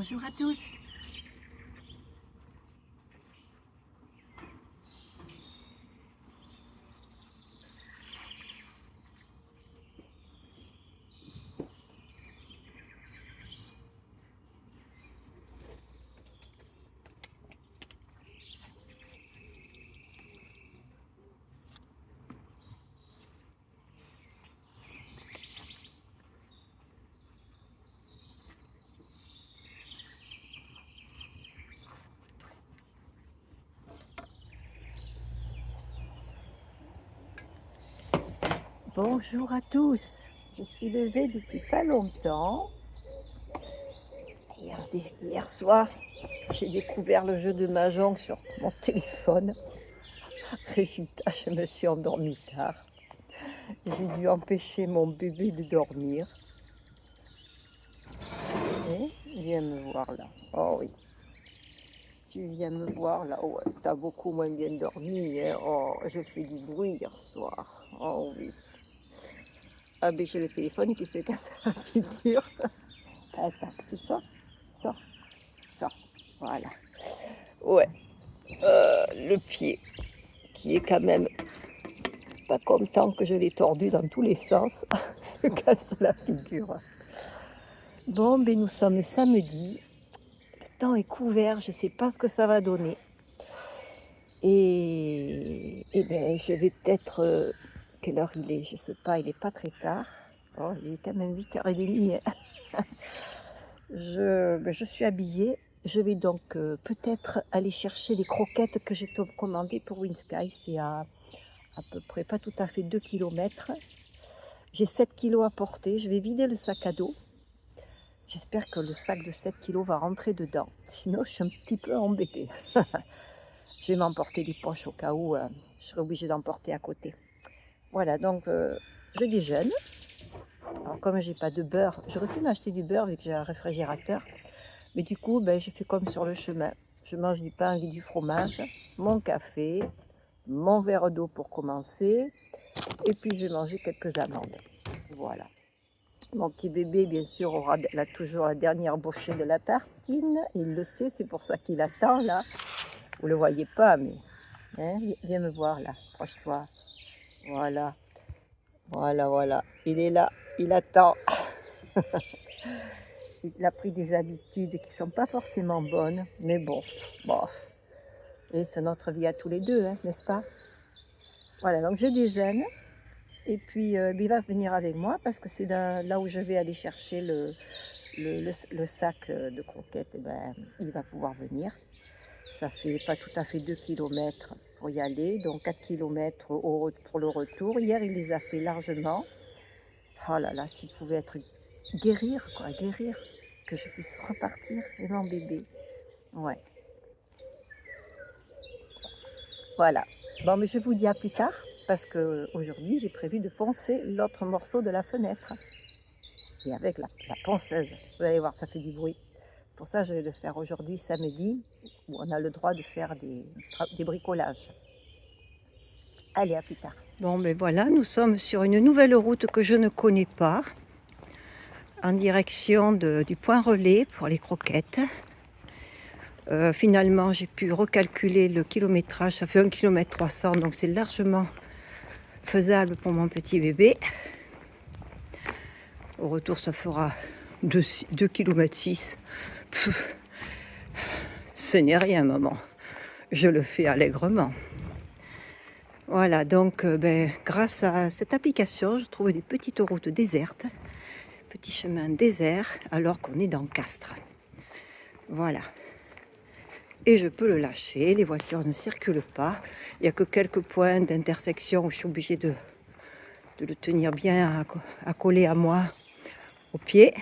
Bonjour à tous. Bonjour à tous. Je suis levée depuis pas longtemps. Hier soir, j'ai découvert le jeu de mahjong sur mon téléphone. Résultat, je me suis endormie tard. J'ai dû empêcher mon bébé de dormir. Viens me voir là. Oh oui. Tu viens me voir là. Oh, ouais, t'as beaucoup moins bien dormi. Hein. Oh, j'ai fait du bruit hier soir. Oh oui. Ah ben j'ai le téléphone qui se casse la figure. Attends, tu sors, sors. Voilà. Ouais. Le pied qui est quand même pas content que je l'ai tordu dans tous les sens, se casse la figure. Bon, ben nous sommes samedi. Le temps est couvert, je sais pas ce que ça va donner. Et ben je vais peut-être. Quelle heure il est? Je sais pas, il est pas très tard. Oh, il est quand même 8h30. Hein. Je suis habillée. Je vais donc peut-être aller chercher les croquettes que j'ai commandées pour Winsky. C'est à peu près pas tout à fait 2 km. J'ai 7 kilos à porter. Je vais vider le sac à dos. J'espère que le sac de 7 kilos va rentrer dedans. Sinon, je suis un petit peu embêtée. Je vais m'emporter des poches au cas où je serai obligée d'emporter à côté. Voilà, donc je déjeune. Alors comme j'ai pas de beurre, j'aurais pu m'acheter du beurre vu que j'ai un réfrigérateur. Mais du coup, ben, je fais comme sur le chemin. Je mange du pain et du fromage, mon café, mon verre d'eau pour commencer. Et puis je vais manger quelques amandes. Voilà. Mon petit bébé, bien sûr, a toujours la dernière bouchée de la tartine. Il le sait, c'est pour ça qu'il attend là. Vous ne le voyez pas, mais hein, viens me voir là. Approche-toi. Voilà. Voilà. Il est là. Il attend. Il a pris des habitudes qui ne sont pas forcément bonnes, mais bon. Et c'est notre vie à tous les deux, hein, n'est-ce pas? Voilà, donc je déjeune. Et puis il va venir avec moi parce que c'est là où je vais aller chercher le sac de croquettes. Et ben, il va pouvoir venir. Ça fait pas tout à fait 2 km pour y aller, donc 4 km pour le retour. Hier, il les a fait largement. Oh là là, s'il pouvait être guérir, que je puisse repartir, et mon bébé. Ouais. Voilà. Bon, mais je vous dis à plus tard, parce qu'aujourd'hui, j'ai prévu de poncer l'autre morceau de la fenêtre. Et avec la ponceuse, vous allez voir, ça fait du bruit. Pour ça, je vais le faire aujourd'hui, samedi, où on a le droit de faire des bricolages. Allez, à plus tard. Bon, ben voilà, nous sommes sur une nouvelle route que je ne connais pas, en direction du point relais pour les croquettes. Finalement, j'ai pu recalculer le kilométrage, ça fait 1 km 300, donc c'est largement faisable pour mon petit bébé. Au retour, ça fera 2 km 6. Ce n'est rien, maman. Je le fais allègrement. Voilà, donc grâce à cette application, je trouve des petites routes désertes, petits chemins déserts, alors qu'on est dans Castres. Voilà. Et je peux le lâcher, les voitures ne circulent pas. Il n'y a que quelques points d'intersection où je suis obligée de le tenir bien accolé à moi, au pied.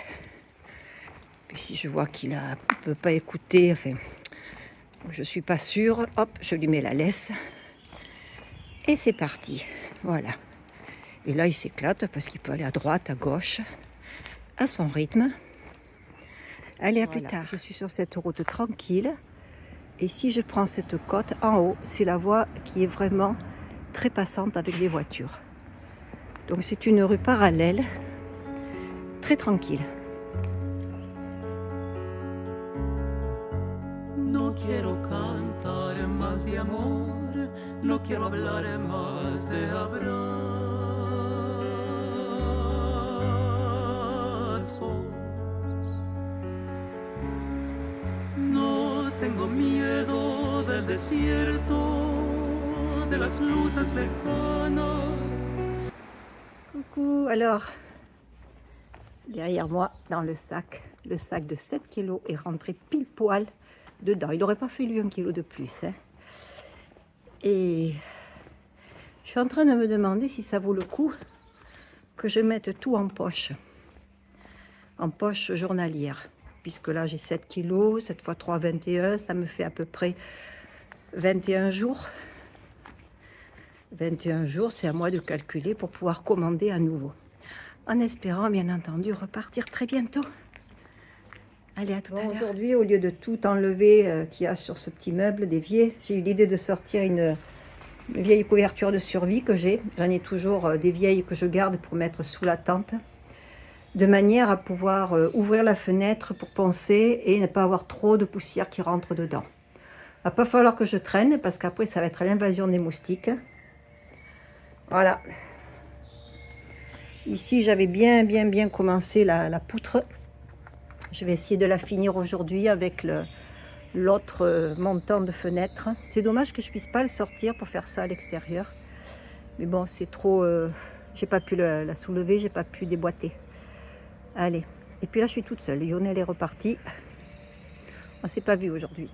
Puis si je vois qu'il ne veut pas écouter, enfin, je ne suis pas sûre, hop, je lui mets la laisse. Et c'est parti, voilà. Et là, il s'éclate parce qu'il peut aller à droite, à gauche, à son rythme. Allez, à plus tard. Je suis sur cette route tranquille. Et si je prends cette côte en haut, c'est la voie qui est vraiment très passante avec les voitures. Donc c'est une rue parallèle, très tranquille. No quiero cantar más de amor, no quiero hablar más de abrazos. No tengo miedo del desierto, de las luces lejanas. Coucou, alors, derrière moi, dans le sac de 7 kilos est rentré pile poil dedans. Il n'aurait pas fallu 1 kilo de plus, hein. Et je suis en train de me demander si ça vaut le coup que je mette tout en poche journalière. Puisque là, j'ai 7 kilos, 7 fois 3, 21, ça me fait à peu près 21 jours. 21 jours, c'est à moi de calculer pour pouvoir commander à nouveau. En espérant, bien entendu, repartir très bientôt. Allez, à tout à l'heure. Aujourd'hui, au lieu de tout enlever qu'il y a sur ce petit meuble d'évier, j'ai eu l'idée de sortir une vieille couverture de survie que j'ai. J'en ai toujours des vieilles que je garde pour mettre sous la tente, de manière à pouvoir ouvrir la fenêtre pour poncer et ne pas avoir trop de poussière qui rentre dedans. Il va pas falloir que je traîne parce qu'après, ça va être l'invasion des moustiques. Voilà. Ici, j'avais bien commencé la poutre. Je vais essayer de la finir aujourd'hui avec l'autre montant de fenêtre. C'est dommage que je puisse pas le sortir pour faire ça à l'extérieur. Mais bon, c'est trop... j'ai pas pu la soulever, j'ai pas pu déboîter. Allez. Et puis là, je suis toute seule. Lionel est reparti. On s'est pas vu aujourd'hui.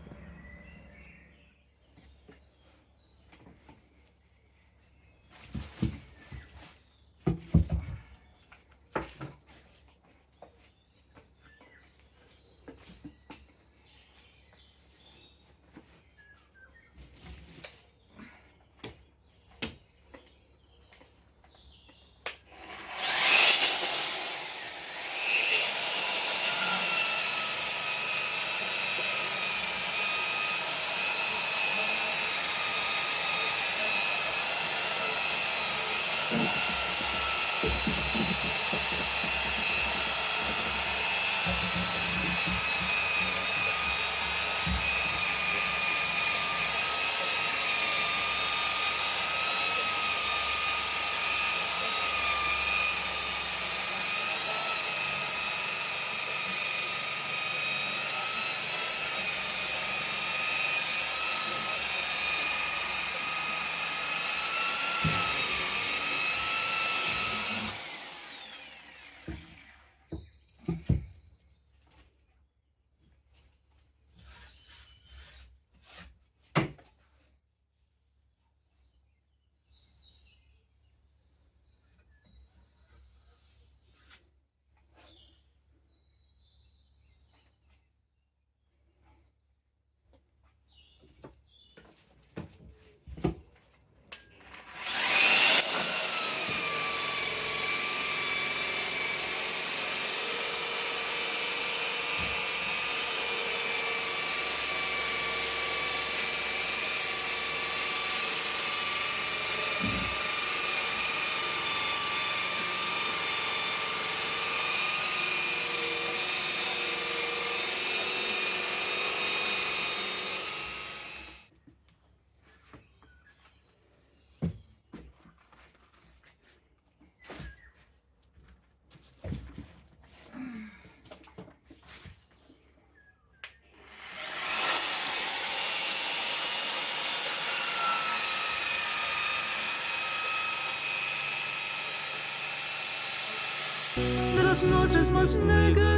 De las noches más negras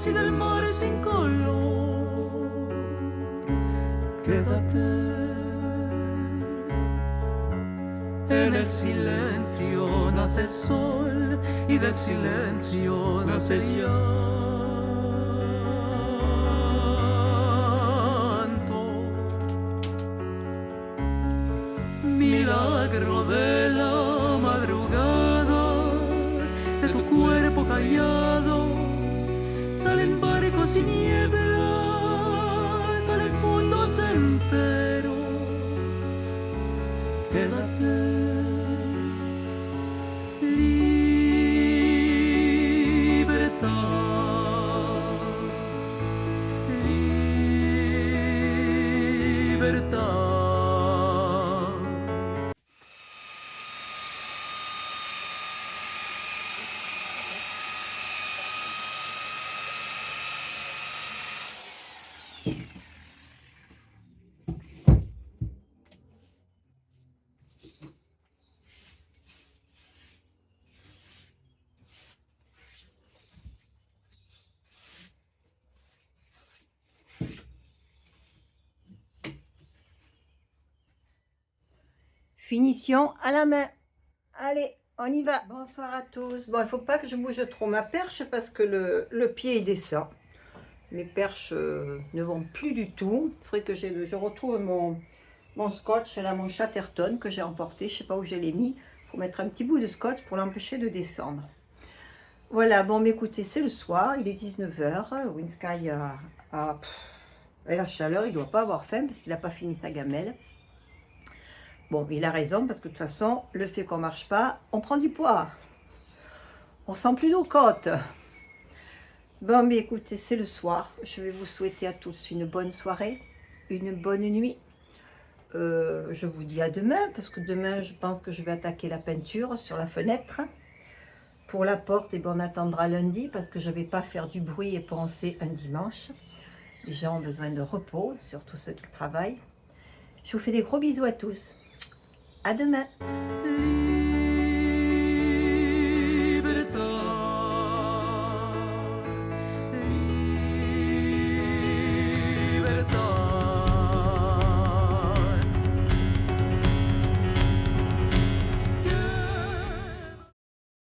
y del mar sin color, quédate en el silencio, nace el sol y del silencio nace el llanto. Milagro de la madrugada, de tu cuerpo callado, salen barcos y nieblas, salen mundos enteros. Quédate. Libertad, libertad. Finition à la main. Allez, on y va. Bonsoir à tous. Bon, il ne faut pas que je bouge trop ma perche parce que le pied il descend. Mes perches ne vont plus du tout. Il faudrait que je retrouve mon scotch, là, mon Chatterton que j'ai emporté. Je ne sais pas où je l'ai mis. Il faut mettre un petit bout de scotch pour l'empêcher de descendre. Voilà, bon, mais écoutez, c'est le soir. Il est 19 h. Winsky a la chaleur. Il ne doit pas avoir faim parce qu'il n'a pas fini sa gamelle. Bon, il a raison, parce que de toute façon, le fait qu'on ne marche pas, on prend du poids. On sent plus nos côtes. Bon, mais écoutez, c'est le soir. Je vais vous souhaiter à tous une bonne soirée, une bonne nuit. Je vous dis à demain, parce que demain, je pense que je vais attaquer la peinture sur la fenêtre. Pour la porte, et on attendra lundi, parce que je ne vais pas faire du bruit et penser un dimanche. Les gens ont besoin de repos, surtout ceux qui travaillent. Je vous fais des gros bisous à tous. À demain.